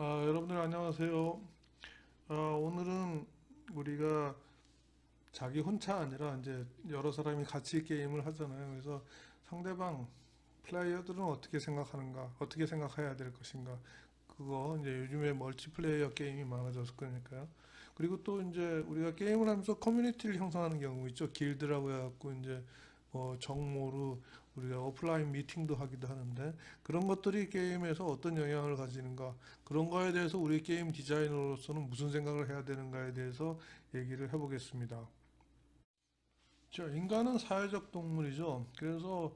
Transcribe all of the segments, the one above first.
여러분들 안녕하세요. 오늘은 우리가 자기 혼자 아니라 이제 여러 사람이 같이 게임을 하잖아요. 그래서 상대방 플레이어들은 어떻게 생각하는가, 어떻게 생각해야 될 것인가. 그거 이제 요즘에 멀티플레이어 게임이 많아져서 그러니까요. 그리고 또 이제 우리가 게임을 하면서 커뮤니티를 형성하는 경우 있죠. 길드라고 해갖고 이제 뭐 정모로 우리가 오프라인 미팅도 하기도 하는데 그런 것들이 게임에서 어떤 영향을 가지는가 그런 거에 대해서 우리 게임 디자이너로서는 무슨 생각을 해야 되는가에 대해서 얘기를 해보겠습니다. 자, 인간은 사회적 동물이죠. 그래서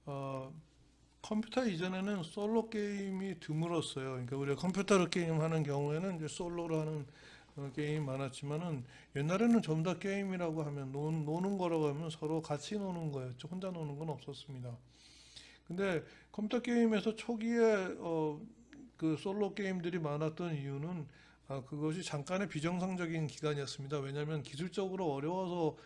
어, 컴퓨터 이전에는 솔로 게임이 드물었어요. 그러니까 우리가 컴퓨터로 게임하는 경우에는 이제 솔로로 하는 게임이 많았지만은 옛날에는 전부 다 게임이라고 하면 노는 거라고 하면 서로 같이 노는 거였죠. 혼자 노는 건 없었습니다. 근데 컴퓨터 게임에서 초기에 그 솔로 게임들이 많았던 이유는 그것이 잠깐의 비정상적인 기간이었습니다. 왜냐하면 기술적으로 어려워서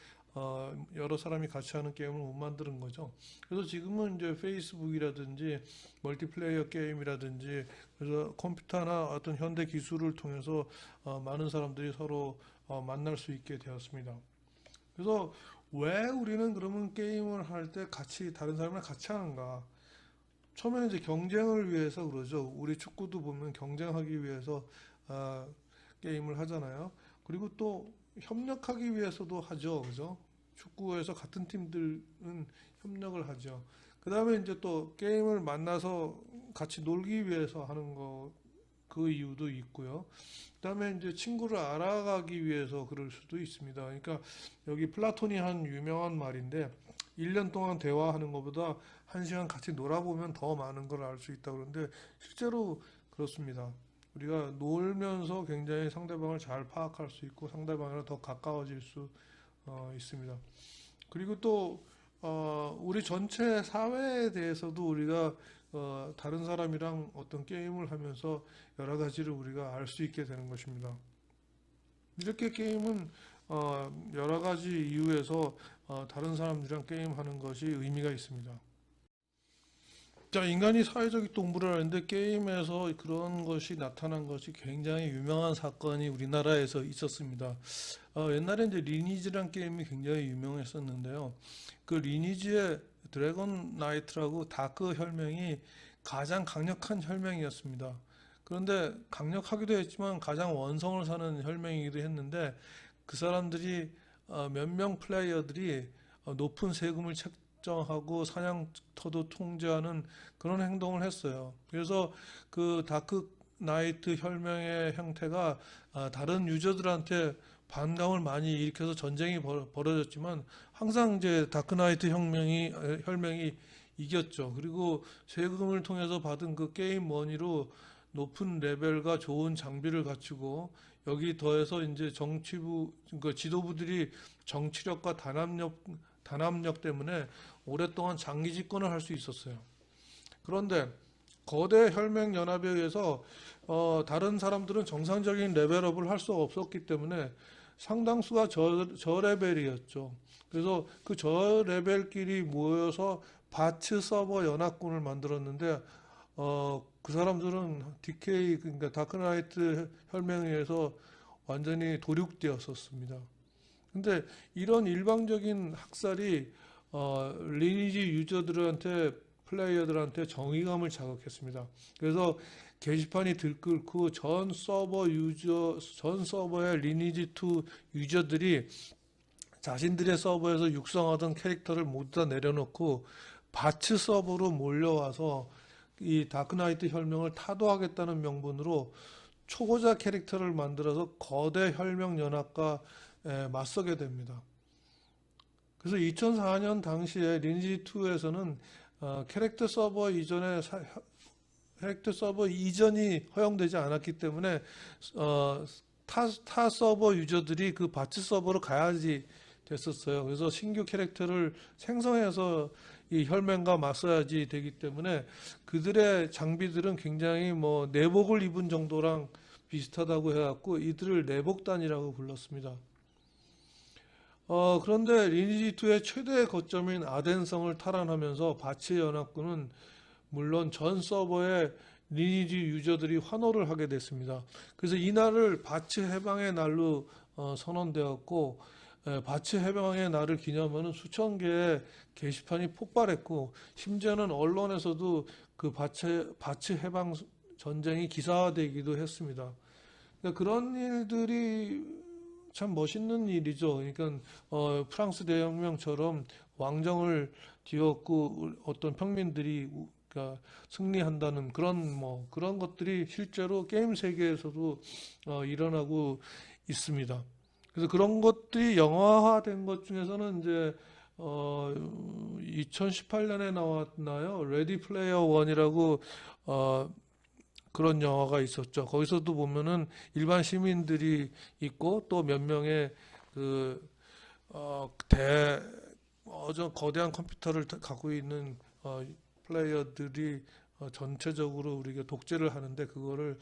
여러 사람이 같이 하는 게임을 못 만드는 거죠. 그래서 지금은 이제 페이스북이라든지 멀티플레이어 게임이라든지 그래서 컴퓨터나 어떤 현대 기술을 통해서 많은 사람들이 서로 만날 수 있게 되었습니다. 그래서 왜 우리는 그러면 게임을 할 때 같이 다른 사람이랑 같이 하는가? 처음에는 이제 경쟁을 위해서 그러죠. 우리 축구도 보면 경쟁하기 위해서 아, 게임을 하잖아요. 그리고 또 협력하기 위해서도 하죠. 그죠? 축구에서 같은 팀들은 협력을 하죠. 그 다음에 이제 또 게임을 만나서 같이 놀기 위해서 하는 거, 그 이유도 있고요. 그다음에 이제 친구를 알아가기 위해서 그럴 수도 있습니다. 그러니까 여기 플라톤이 한 유명한 말인데 1년 동안 대화하는 것보다 1시간 같이 놀아보면 더 많은 걸 알 수 있다 그러는데 실제로 그렇습니다. 우리가 놀면서 굉장히 상대방을 잘 파악할 수 있고 상대방이랑 더 가까워질 수 있습니다. 그리고 또 우리 전체 사회에 대해서도 우리가 다른 사람이랑 어떤 게임을 하면서 여러 가지를 우리가 알 수 있게 되는 것입니다. 이렇게 게임은 여러 가지 이유에서 다른 사람들이랑 게임하는 것이 의미가 있습니다. 자, 인간이 사회적 동물을 하는데 게임에서 그런 것이 나타난 것이 굉장히 유명한 사건이 우리나라에서 있었습니다. 옛날에 이제 리니지란 게임이 굉장히 유명했었는데요. 그 리니지의 드래곤 나이트라고 다크 혈맹이 가장 강력한 혈맹이었습니다. 그런데 강력하기도 했지만 가장 원성을 사는 혈맹이기도 했는데 그 사람들이 몇 명 플레이어들이 높은 세금을 책정하고 사냥터도 통제하는 그런 행동을 했어요. 그래서 그 다크 나이트 혈맹의 형태가 다른 유저들한테 반감을 많이 일으켜서 전쟁이 벌어졌지만 항상 이제 다크나이트 혈맹이 이겼죠. 그리고 세금을 통해서 받은 그 게임 머니로 높은 레벨과 좋은 장비를 갖추고 여기 더해서 이제 정치부 그러니까 지도부들이 정치력과 단합력 때문에 오랫동안 장기 집권을 할 수 있었어요. 그런데 거대 혈맹 연합에 의해서 다른 사람들은 정상적인 레벨업을 할 수 없었기 때문에 상당수가 저레벨이었죠. 그래서 그 저레벨끼리 모여서 바츠 서버 연합군을 만들었는데 그 사람들은 DK 그러니까 다크나이트 혈맹에 의해서 완전히 도륙되었었습니다. 근데 이런 일방적인 학살이 리니지 유저들한테 플레이어들한테 정의감을 자극했습니다. 그래서 게시판이 들끓고 전 서버의 리니지 2 유저들이 자신들의 서버에서 육성하던 캐릭터를 모두 다 내려놓고 바츠 서버로 몰려와서 이 다크나이트 혈명을 타도하겠다는 명분으로 초보자 캐릭터를 만들어서 거대 혈명 연합과 맞서게 됩니다. 그래서 2004년 당시에 리니지2에서는 캐릭터 서버 이전이 허용되지 않았기 때문에 타 서버 유저들이 그 바츠 서버로 가야지 됐었어요. 그래서 신규 캐릭터를 생성해서 이 혈맹과 맞서야지 되기 때문에 그들의 장비들은 굉장히 뭐 내복을 입은 정도랑 비슷하다고 해갖고 이들을 내복단이라고 불렀습니다. 그런데 리니지2의 최대 거점인 아덴성을 탈환하면서 바치 연합군은 물론 전 서버에 리니지 유저들이 환호를 하게 됐습니다. 그래서 이 날을 바치 해방의 날로 선언되었고, 바치 해방의 날을 기념하는 수천 개의 게시판이 폭발했고, 심지어는 언론에서도 그 바치 해방 전쟁이 기사화되기도 했습니다. 그러니까 그런 일들이 참 멋있는 일이죠. 그러니까 프랑스 대혁명처럼 왕정을 뒤엎고 어떤 평민들이 그러니까 승리한다는 그런 것들이 실제로 게임 세계에서도 일어나고 있습니다. 그래서 그런 것들이 영화화된 것 중에서는 이제 2018년에 나왔나요? 레디 플레이어 원이라고 그런 영화가 있었죠. 거기서도 보면은 일반 시민들이 있고 또 몇 명의 그 저 거대한 컴퓨터를 갖고 있는 플레이어들이 전체적으로 우리가 독재를 하는데 그거를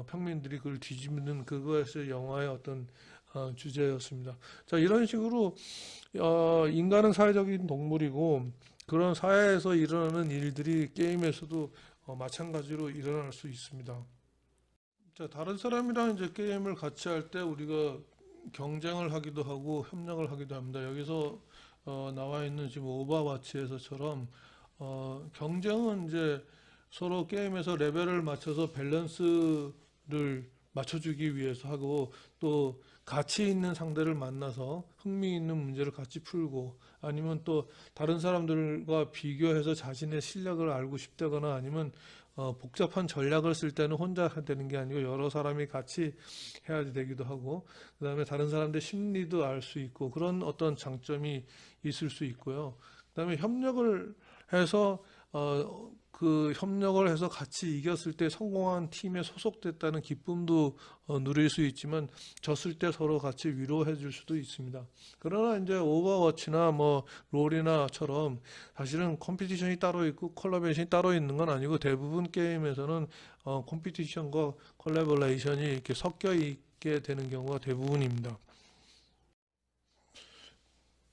평민들이 그걸 뒤집는 그것이 영화의 어떤 주제였습니다. 자, 이런 식으로 인간은 사회적인 동물이고 그런 사회에서 일어나는 일들이 게임에서도 마찬가지로 일어날 수 있습니다. 자, 다른 사람이랑 이제 게임을 같이 할 때 우리가 경쟁을 하기도 하고 협력을 하기도 합니다. 여기서 나와 있는 지금 오버워치에서처럼 경쟁은 이제 서로 게임에서 레벨을 맞춰서 밸런스를 맞춰주기 위해서 하고 또 가치 있는 상대를 만나서 흥미 있는 문제를 같이 풀고 아니면 또 다른 사람들과 비교해서 자신의 실력을 알고 싶다거나 아니면 복잡한 전략을 쓸 때는 혼자 되는 게 아니고 여러 사람이 같이 해야 되기도 하고 그다음에 다른 사람들 심리도 알 수 있고 그런 어떤 장점이 있을 수 있고요. 그다음에 협력을 해서 그 협력을 해서 같이 이겼을 때 성공한 팀에 소속됐다는 기쁨도 누릴 수 있지만 졌을 때 서로 같이 위로해 줄 수도 있습니다. 그러나 이제 오버워치나 뭐 롤이나처럼 사실은 컴피티션이 따로 있고 콜라보레이션이 따로 있는 건 아니고 대부분 게임에서는 컴피티션과 콜라보레이션이 이렇게 섞여 있게 되는 경우가 대부분입니다.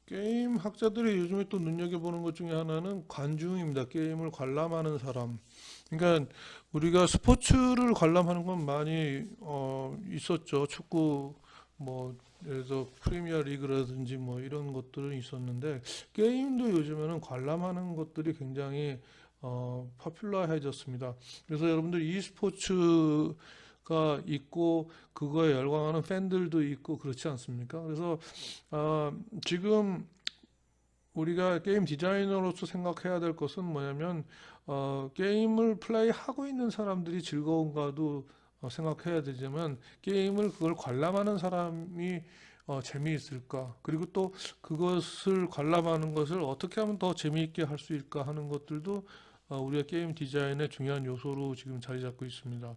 게임 학자들이 요즘에 또 눈여겨보는 것 중에 하나는 관중입니다. 게임을 관람하는 사람. 그러니까 우리가 스포츠를 관람하는 건 많이 있었죠. 축구 뭐 예를 들어 프리미어 리그라든지 뭐 이런 것들은 있었는데 게임도 요즘에는 관람하는 것들이 굉장히 포퓰러해졌습니다. 그래서 여러분들 e스포츠가 있고 그거에 열광하는 팬들도 있고 그렇지 않습니까? 그래서 지금 우리가 게임 디자이너로서 생각해야 될 것은 뭐냐면 게임을 플레이하고 있는 사람들이 즐거운가도 생각해야 되지만 게임을 그걸 관람하는 사람이 재미있을까 그리고 또 그것을 관람하는 것을 어떻게 하면 더 재미있게 할 수 있을까 하는 것들도 우리가 게임 디자인의 중요한 요소로 지금 자리 잡고 있습니다.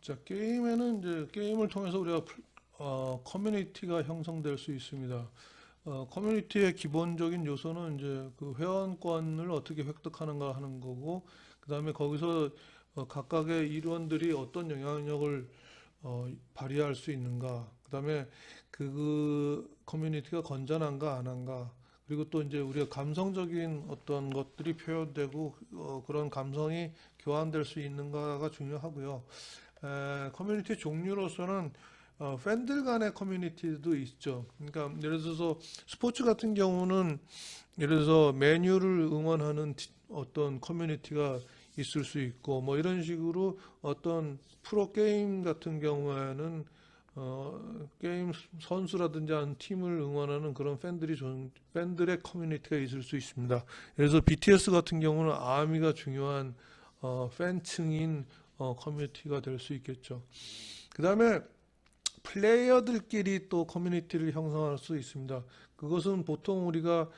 자, 게임에는 이제 게임을 통해서 우리가 커뮤니티가 형성될 수 있습니다. 커뮤니티의 기본적인 요소는 이제 그 회원권을 어떻게 획득하는가 하는 거고, 그 다음에 거기서 각각의 일원들이 어떤 영향력을 발휘할 수 있는가, 그 다음에 그 커뮤니티가 건전한가 안 한가, 그리고 또 이제 우리가 감성적인 어떤 것들이 표현되고 그런 감성이 교환될 수 있는가가 중요하고요. 커뮤니티 종류로서는 팬들 간의 커뮤니티도 있죠. 그러니까 예를 들어서 스포츠 같은 경우는 예를 들어서 메뉴를 응원하는 어떤 커뮤니티가 있을 수 있고 뭐 이런 식으로 어떤 프로 게임 같은 경우에는 게임 선수라든지 한 팀을 응원하는 그런 팬들의 커뮤니티가 있을 수 있습니다. 예를 들어서 BTS 같은 경우는 아미가 중요한 팬층인 커뮤니티가 될 수 있겠죠. 그 다음에 플레이어들끼리 또 커뮤니티를 형성할 수 있습니다. 그것은 보통 우리가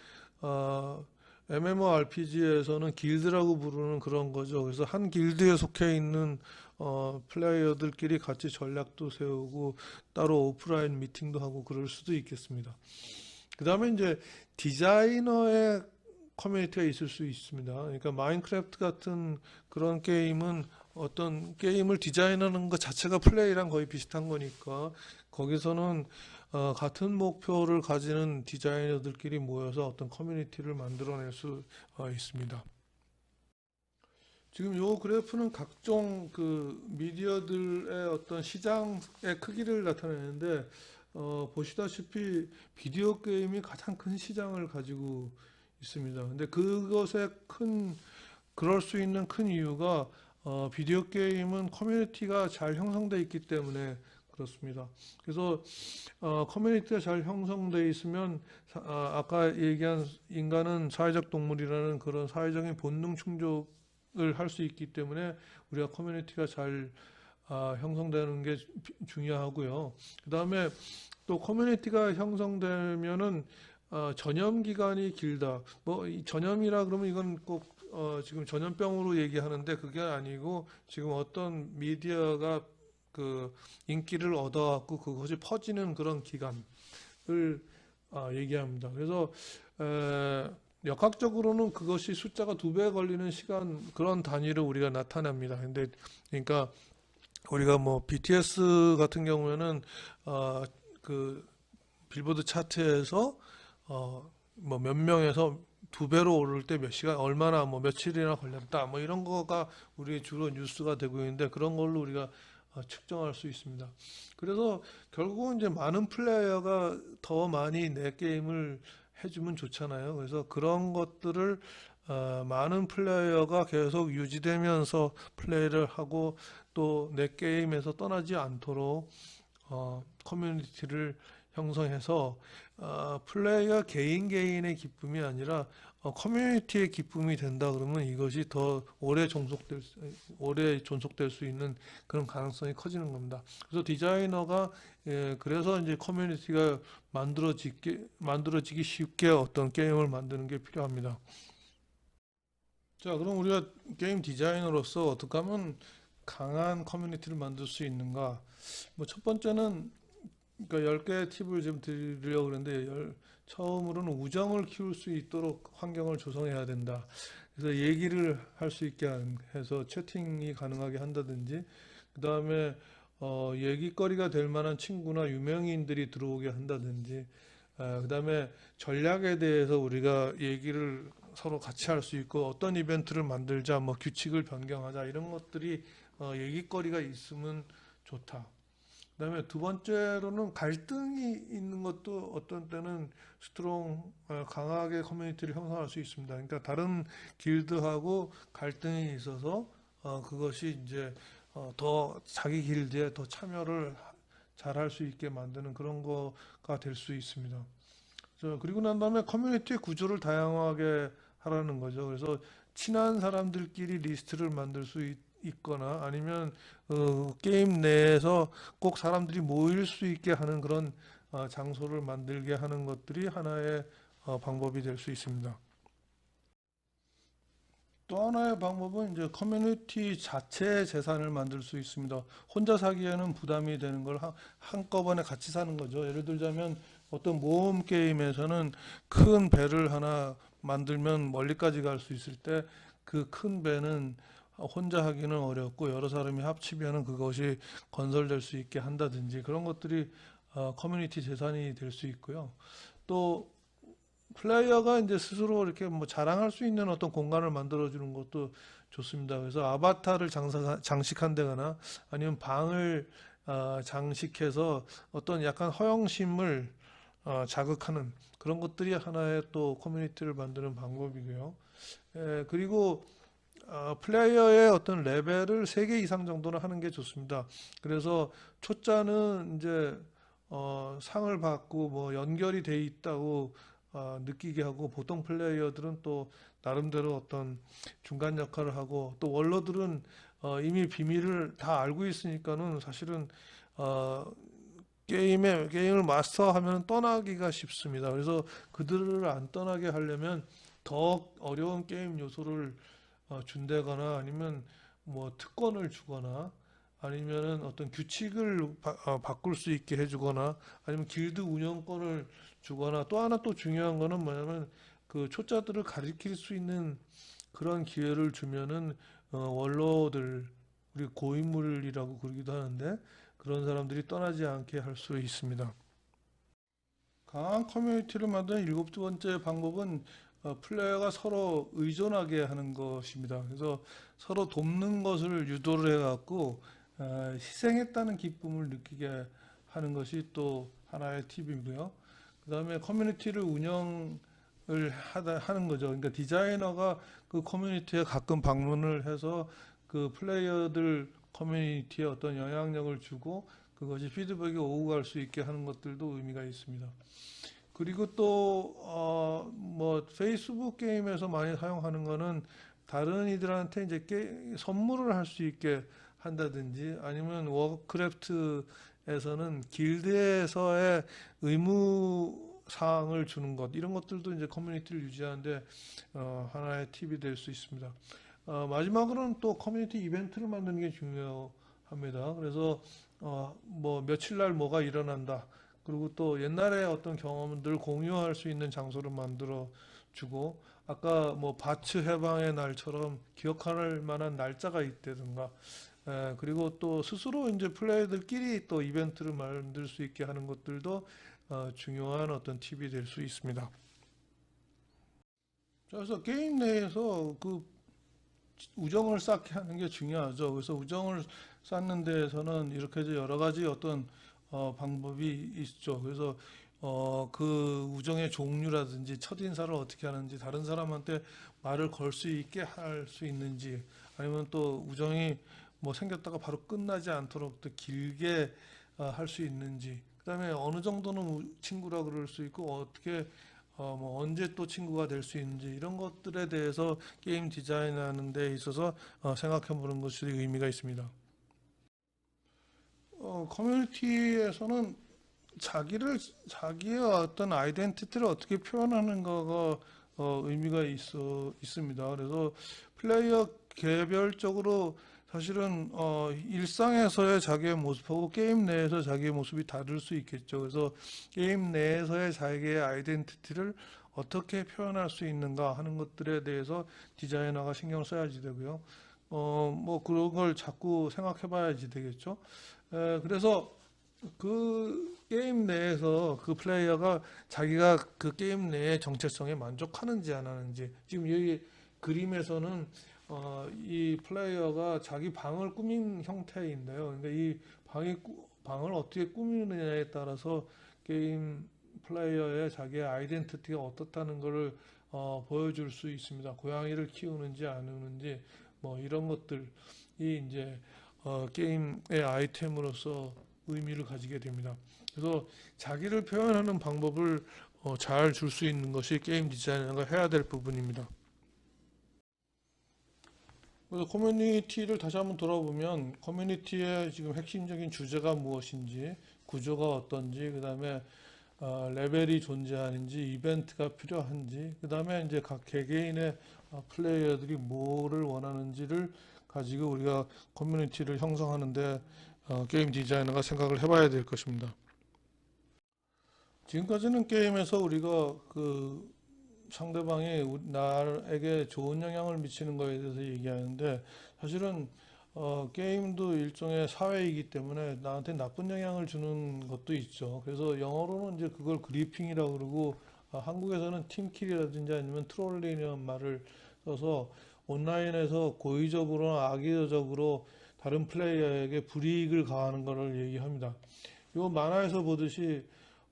MMORPG에서는 길드라고 부르는 그런 거죠. 그래서 한 길드에 속해 있는 플레이어들끼리 같이 전략도 세우고 따로 오프라인 미팅도 하고 그럴 수도 있겠습니다. 그 다음에 이제 디자이너의 커뮤니티가 있을 수 있습니다. 그러니까 마인크래프트 같은 그런 게임은 어떤 게임을 디자인하는 것 자체가 플레이랑 거의 비슷한 거니까 거기서는 같은 목표를 가지는 디자이너들끼리 모여서 어떤 커뮤니티를 만들어낼 수 있습니다. 지금 요 그래프는 각종 그 미디어들의 어떤 시장의 크기를 나타내는데 보시다시피 비디오 게임이 가장 큰 시장을 가지고 있습니다. 근데 그것의 그럴 수 있는 큰 이유가 비디오 게임은 커뮤니티가 잘 형성되어 있기 때문에 그렇습니다. 그래서 커뮤니티가 잘 형성되어 있으면 아까 얘기한 인간은 사회적 동물이라는 그런 사회적인 본능 충족을 할 수 있기 때문에 우리가 커뮤니티가 잘 형성되는 게 중요하고요. 그 다음에 또 커뮤니티가 형성되면은 전염 기간이 길다. 뭐 이 전염이라 그러면 이건 꼭 지금 전염병으로 얘기하는데 그게 아니고 지금 어떤 미디어가 그 인기를 얻어갖고 그것이 퍼지는 그런 기간을 얘기합니다. 그래서 역학적으로는 그것이 숫자가 2배 걸리는 시간 그런 단위로 우리가 나타납니다. 근데 그러니까 우리가 뭐 BTS 같은 경우에는 그 빌보드 차트에서 뭐 몇 명에서 2배로 오를 때 몇 시간 얼마나 뭐 며칠이나 걸렸다 뭐 이런 거가 우리 주로 뉴스가 되고 있는데 그런 걸로 우리가 측정할 수 있습니다. 그래서 결국은 이제 많은 플레이어가 더 많이 내 게임을 해주면 좋잖아요. 그래서 그런 것들을 많은 플레이어가 계속 유지되면서 플레이를 하고 또 내 게임에서 떠나지 않도록 커뮤니티를 형성해서 플레이어 개인 개인의 기쁨이 아니라 커뮤니티의 기쁨이 된다 그러면 이것이 더 오래 존속될 수 있는 그런 가능성이 커지는 겁니다. 그래서 디자이너가 그래서 이제 커뮤니티가 만들어지기 쉽게 어떤 게임을 만드는 게 필요합니다. 자, 그럼 우리가 게임 디자이너로서 어떻게 하면 강한 커뮤니티를 만들 수 있는가? 뭐 첫 번째는 그러니까 10개의 팁을 좀 드리려고 그러는데 처음으로는 우정을 키울 수 있도록 환경을 조성해야 된다. 그래서 얘기를 할 수 있게 해서 채팅이 가능하게 한다든지 그다음에 얘기거리가 될 만한 친구나 유명인들이 들어오게 한다든지 그다음에 전략에 대해서 우리가 얘기를 서로 같이 할 수 있고 어떤 이벤트를 만들자 뭐 규칙을 변경하자 이런 것들이 얘기거리가 있으면 좋다. 그다음에 두 번째로는 갈등이 있는 것도 어떤 때는 강하게 커뮤니티를 형성할 수 있습니다. 그러니까 다른 길드하고 갈등이 있어서 그것이 이제 더 자기 길드에 더 참여를 잘 할 수 있게 만드는 그런 거가 될 수 있습니다. 그리고 난 다음에 커뮤니티 구조를 다양하게 하라는 거죠. 그래서 친한 사람들끼리 리스트를 만들 수 있거나 아니면 게임 내에서 꼭 사람들이 모일 수 있게 하는 그런 장소를 만들게 하는 것들이 하나의 방법이 될 수 있습니다. 또 하나의 방법은 이제 커뮤니티 자체의 재산을 만들 수 있습니다. 혼자 사기에는 부담이 되는 걸 한꺼번에 같이 사는 거죠. 예를 들자면 어떤 모험 게임에서는 큰 배를 하나 만들면 멀리까지 갈 수 있을 때 그 큰 배는 혼자 하기는 어렵고 여러 사람이 합치면은 그것이 건설될 수 있게 한다든지 그런 것들이 커뮤니티 재산이 될 수 있고요. 또 플레이어가 이제 스스로 이렇게 뭐 자랑할 수 있는 어떤 공간을 만들어 주는 것도 좋습니다. 그래서 아바타를 장식한다거나 아니면 방을 장식해서 어떤 약간 허영심을 자극하는 그런 것들이 하나의 또 커뮤니티를 만드는 방법이고요. 그리고 플레이어의 어떤 레벨을 3개 이상 정도는 하는 게 좋습니다. 그래서 초짜는 이제 상을 받고 뭐 연결이 돼 있다고 느끼게 하고 보통 플레이어들은 또 나름대로 어떤 중간 역할을 하고 또 원러들은 이미 비밀을 다 알고 있으니까는 사실은 어, 게임을 마스터하면 떠나기가 쉽습니다. 그래서 그들을 안 떠나게 하려면 더 어려운 게임 요소를 준다거나 아니면 뭐 특권을 주거나 아니면은 어떤 규칙을 바꿀 수 있게 해주거나 아니면 길드 운영권을 주거나 또 하나 또 중요한 거는 뭐냐면 그 초짜들을 가리킬 수 있는 그런 기회를 주면은 원로들 우리 고인물이라고 그러기도 하는데 그런 사람들이 떠나지 않게 할 수 있습니다. 강한 커뮤니티를 만드는 7번째 방법은 플레이어가 서로 의존하게 하는 것입니다. 그래서 서로 돕는 것을 유도를 해갖고 희생했다는 기쁨을 느끼게 하는 것이 또 하나의 팁이고요. 그 다음에 커뮤니티를 운영을 하는 거죠. 그러니까 디자이너가 그 커뮤니티에 가끔 방문을 해서 그 플레이어들 커뮤니티에 어떤 영향력을 주고 그것이 피드백이 오고 갈 수 있게 하는 것들도 의미가 있습니다. 그리고 또, 뭐, 페이스북 게임에서 많이 사용하는 거는 다른 이들한테 이제 선물을 할 수 있게 한다든지 아니면 워크래프트에서는 길드에서의 의무 사항을 주는 것, 이런 것들도 이제 커뮤니티를 유지하는데 하나의 팁이 될 수 있습니다. 마지막으로는 또 커뮤니티 이벤트를 만드는 게 중요합니다. 그래서 뭐 며칠 날 뭐가 일어난다. 그리고 또 옛날에 어떤 경험들 공유할 수 있는 장소를 만들어 주고, 아까 뭐 바츠 해방의 날처럼 기억할 만한 날짜가 있다든가, 그리고 또 스스로 이제 플레이어들끼리 또 이벤트를 만들 수 있게 하는 것들도 중요한 어떤 팁이 될 수 있습니다. 그래서 게임 내에서 그 우정을 쌓게 하는 게 중요하죠. 그래서 우정을 쌓는 데에서는 이렇게 이제 여러 가지 어떤 방법이 있죠. 그래서 그 우정의 종류라든지 첫인사를 어떻게 하는지, 다른 사람한테 말을 걸 수 있게 할 수 있는지, 아니면 또 우정이 뭐 생겼다가 바로 끝나지 않도록 또 길게 할 수 있는지, 그다음에 어느 정도는 친구라 그럴 수 있고 어떻게 뭐 언제 또 친구가 될 수 있는지, 이런 것들에 대해서 게임 디자인하는 데 있어서 생각해 보는 것이 의미가 있습니다. 커뮤니티에서는 자기의 어떤 아이덴티티를 어떻게 표현하는가가 의미가 있습니다. 그래서 플레이어 개별적으로 사실은 일상에서의 자기의 모습하고 게임 내에서 자기의 모습이 다를 수 있겠죠. 그래서 게임 내에서의 자기의 아이덴티티를 어떻게 표현할 수 있는가 하는 것들에 대해서 디자이너가 신경을 써야지 되고요. 뭐 그런 걸 자꾸 생각해 봐야지 되겠죠. 그래서 그 게임 내에서 그 플레이어가 자기가 그 게임 내의 정체성에 만족하는지 안 하는지, 지금 여기 그림에서는 이 플레이어가 자기 방을 꾸민 형태인데요. 그러니까 이 방을 어떻게 꾸미느냐에 따라서 게임 플레이어의 자기의 아이덴티티가 어떻다는 것을 보여줄 수 있습니다. 고양이를 키우는지 안 키우는지 뭐 이런 것들이 이제 게임의 아이템으로서 의미를 가지게 됩니다. 그래서 자기를 표현하는 방법을 잘 줄 수 있는 것이 게임 디자이너가 해야 될 부분입니다. 그래서 커뮤니티를 다시 한번 돌아보면 커뮤니티의 지금 핵심적인 주제가 무엇인지, 구조가 어떤지, 그 다음에 레벨이 존재하는지, 이벤트가 필요한지, 그 다음에 이제 각 개개인의 플레이어들이 뭐를 원하는지를 가지고 우리가 커뮤니티를 형성하는데 게임 디자이너가 생각을 해봐야 될 것입니다. 지금까지는 게임에서 우리가 그 상대방이 나에게 좋은 영향을 미치는 것에 대해서 얘기하는데, 사실은 게임도 일종의 사회이기 때문에 나한테 나쁜 영향을 주는 것도 있죠. 그래서 영어로는 이제 그걸 그리핑이라고 그러고, 한국에서는 팀킬이라든지 아니면 트롤링이라는 말을 써서 온라인에서 고의적으로나 악의적으로 다른 플레이어에게 불이익을 가하는 것을 얘기합니다. 요 만화에서 보듯이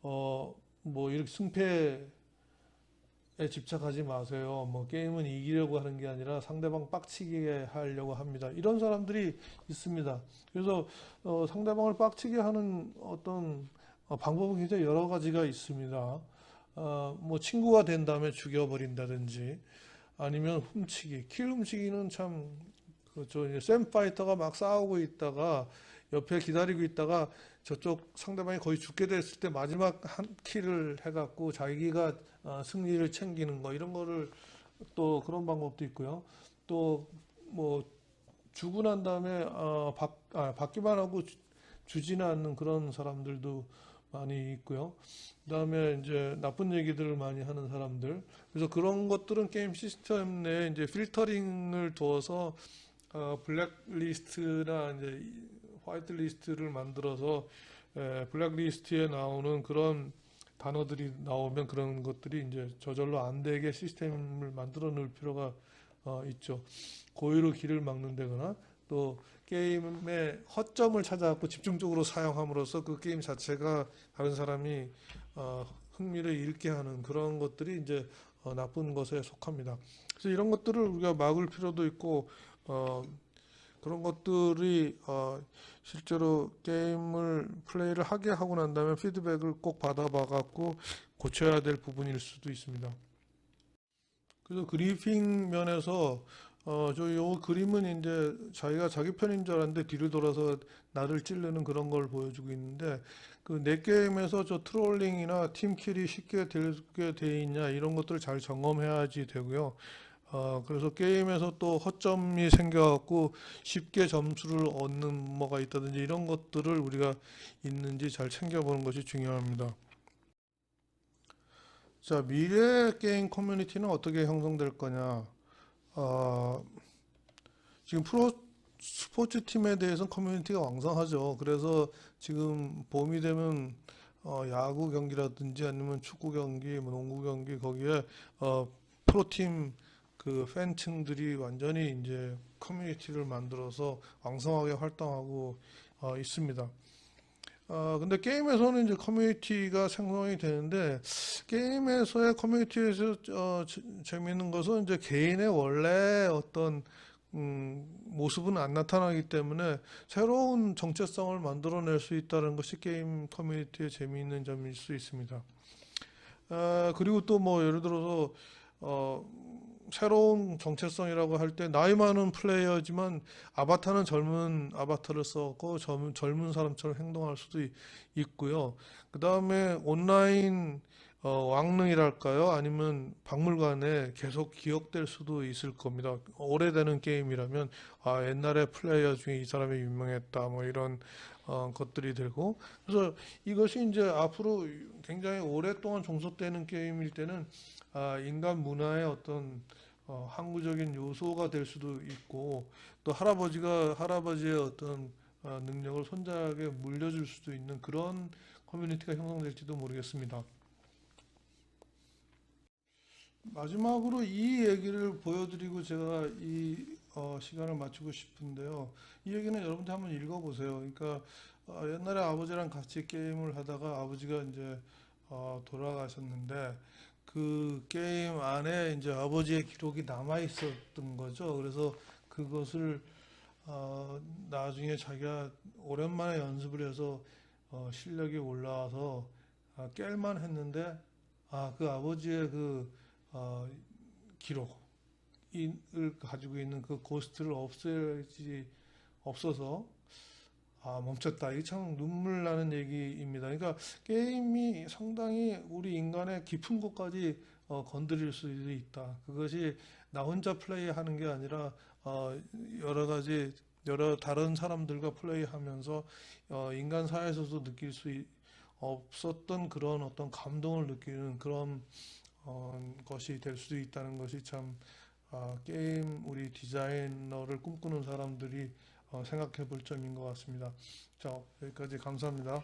뭐 이렇게 승패에 집착하지 마세요. 뭐 게임은 이기려고 하는 게 아니라 상대방 빡치게 하려고 합니다. 이런 사람들이 있습니다. 그래서 상대방을 빡치게 하는 어떤 방법은 굉장히 여러 가지가 있습니다. 뭐 친구가 된 다음에 죽여버린다든지, 아니면 훔치기, 킬 훔치기는 참 그렇죠. 이제 샘 파이터가 막 싸우고 있다가 옆에 기다리고 있다가 저쪽 상대방이 거의 죽게 됐을 때 마지막 한 킬을 해갖고 자기가 승리를 챙기는 거, 이런 거를 또 그런 방법도 있고요. 또 뭐 주고 난 다음에 받기만 하고 주지는 않는 그런 사람들도 많이 있고요. 그다음에 이제 나쁜 얘기들을 많이 하는 사람들. 그래서 그런 것들은 게임 시스템 내에 이제 필터링을 두어서 블랙리스트나 이제 화이트 리스트를 만들어서 블랙리스트에 나오는 그런 단어들이 나오면 그런 것들이 이제 저절로 안 되게 시스템을 만들어 놓을 필요가 있죠. 고의로 길을 막는다거나 또 게임의 허점을 찾아갖고 집중적으로 사용함으로써 그 게임 자체가 다른 사람이 흥미를 잃게 하는 그런 것들이 이제 나쁜 것에 속합니다. 그래서 이런 것들을 우리가 막을 필요도 있고 그런 것들이 실제로 게임을 플레이를 하게 하고 난 다음에 피드백을 꼭 받아봐 갖고 고쳐야 될 부분일 수도 있습니다. 그래서 그리핑 면에서 요 그림은 이제 자기가 자기 편인 줄 알았는데 뒤를 돌아서 나를 찌르는 그런 걸 보여주고 있는데 그 내 게임에서 저 트롤링이나 팀킬이 쉽게 되게 돼 있냐 이런 것들을 잘 점검해야지 되고요. 그래서 게임에서 또 허점이 생겨갖고 쉽게 점수를 얻는 뭐가 있다든지 이런 것들을 우리가 있는지 잘 챙겨보는 것이 중요합니다. 자, 미래 게임 커뮤니티는 어떻게 형성될 거냐? 어, 지금 프로 스포츠 팀에 대해서는 커뮤니티가 왕성하죠. 그래서 지금 봄이 되면 야구 경기라든지 아니면 축구 경기, 뭐 농구 경기 거기에 프로팀 그 팬층들이 완전히 이제 커뮤니티를 만들어서 왕성하게 활동하고 있습니다. 근데 게임에서는 이제 커뮤니티가 생성이 되는데 게임에서의 커뮤니티에서 재미있는 것은 이제 개인의 원래 어떤 모습은 안 나타나기 때문에 새로운 정체성을 만들어낼 수 있다는 것이 게임 커뮤니티의 재미있는 점일 수 있습니다. 그리고 또 뭐 예를 들어서 어, 새로운 정체성이라고 할 때 나이 많은 플레이어지만 아바타는 젊은 아바타를 썼고 젊은 사람처럼 행동할 수도 있고요. 그 다음에 온라인 왕릉이랄까요? 아니면 박물관에 계속 기억될 수도 있을 겁니다. 오래되는 게임이라면 옛날에 플레이어 중에 이 사람이 유명했다 뭐 이런 것들이 되고 그래서 이것이 이제 앞으로 굉장히 오랫동안 종속되는 게임일 때는 인간 문화의 어떤 항구적인 요소가 될 수도 있고 또 할아버지가 할아버지의 어떤 능력을 손자에게 물려줄 수도 있는 그런 커뮤니티가 형성될지도 모르겠습니다. 마지막으로 이 얘기를 보여드리고 제가 이 시간을 마치고 싶은데요. 이 얘기는 여러분들 한번 읽어보세요. 그러니까 옛날에 아버지랑 같이 게임을 하다가 아버지가 이제 돌아가셨는데 그 게임 안에 이제 아버지의 기록이 남아 있었던 거죠. 그래서 그것을 나중에 자기가 오랜만에 연습을 해서 실력이 올라와서 깰만 했는데 그 아버지의 그 어, 기록을 가지고 있는 그 고스트를 없어서 멈췄다. 이게 참 눈물 나는 얘기입니다. 그러니까 게임이 상당히 우리 인간의 깊은 곳까지 건드릴 수 있다. 그것이 나 혼자 플레이하는 게 아니라 여러 가지 여러 다른 사람들과 플레이하면서 인간 사회에서도 느낄 수 없었던 그런 어떤 감동을 느끼는 그런 것이 될 수도 있다는 것이 참 게임 우리 디자이너를 꿈꾸는 사람들이 생각해 볼 점인 것 같습니다. 자, 여기까지 감사합니다.